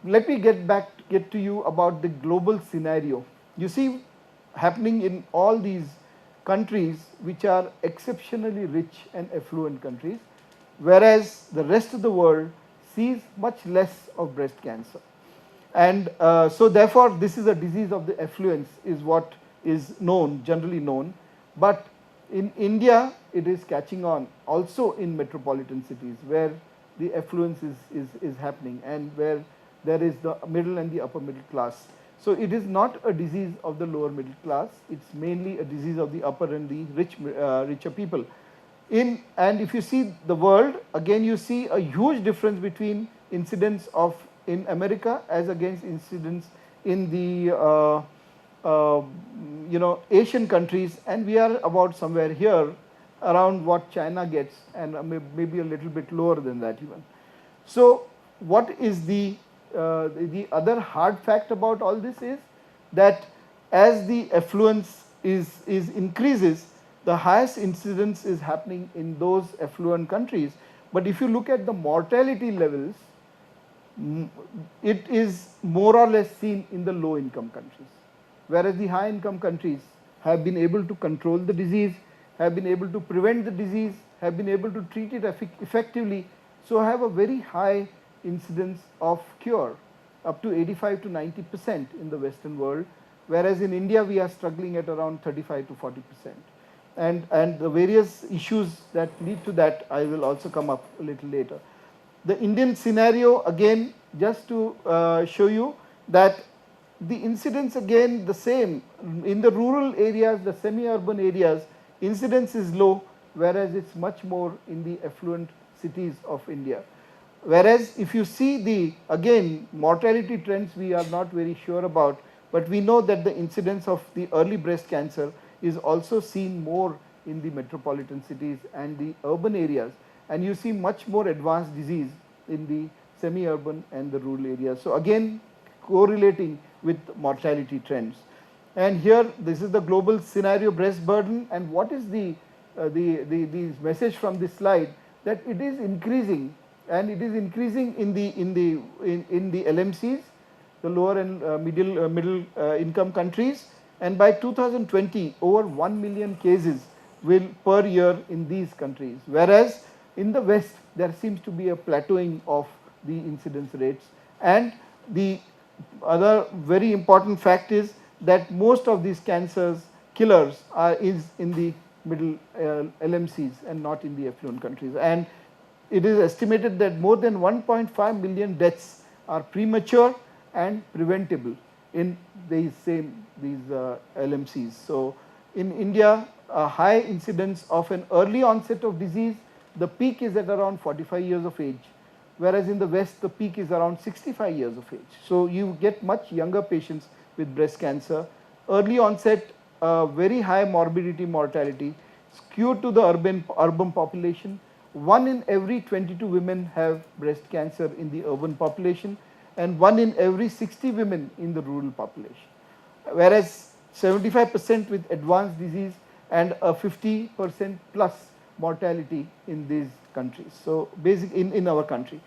let me get to you about the global scenario. You see, happening in all these countries which are exceptionally rich and affluent countries, whereas the rest of the world sees much less of breast cancer. And so therefore this is a disease of the affluence is what is known, generally known. But in India it is catching on also in metropolitan cities where the affluence is happening and where there is the middle and the upper middle class. So it is not a disease of the lower middle class, it's mainly a disease of the upper and the richer people. And if you see the world, again you see a huge difference between incidence of in America as against incidence in the Asian countries, and we are about somewhere here around what China gets, and maybe a little bit lower than that even. So what is the other hard fact about all this is that as the affluence is increases, the highest incidence is happening in those affluent countries. But if you look at the mortality levels, it is more or less seen in the low income countries, whereas the high income countries have been able to control the disease, have been able to prevent the disease, have been able to treat it effectively, so have a very high incidence of cure, up to 85 to 90% in the Western world, whereas in India we are struggling at around 35 to 40%. And the various issues that lead to that I will also come up a little later. The Indian scenario, again, just to show you that the incidence again the same. In the rural areas, the semi-urban areas, incidence is low, whereas it's much more in the affluent cities of India. Whereas if you see the, again, mortality trends we are not very sure about, but we know that the incidence of the early breast cancer is also seen more in the metropolitan cities and the urban areas, and you see much more advanced disease in the semi-urban and the rural areas. So again, correlating with mortality trends. And here, this is the global scenario breast burden, and what is the message from this slide, that it is increasing, and it is increasing in the LMCs, the lower and middle income countries, and by 2020 over 1 million cases will per year in these countries, whereas in the West there seems to be a plateauing of the incidence rates. And the other very important fact is that most of these cancers killers is in the middle LMCs and not in the affluent countries. And it is estimated that more than 1.5 million deaths are premature and preventable in these LMCs. So in India, a high incidence of an early onset of disease, the peak is at around 45 years of age, whereas in the West the peak is around 65 years of age. So you get much younger patients with breast cancer. Early onset, very high morbidity mortality, skewed to the urban population. 1 in every 22 women have breast cancer in the urban population, and 1 in every 60 women in the rural population, whereas 75% with advanced disease and a 50% plus mortality in these countries. So basic in our country.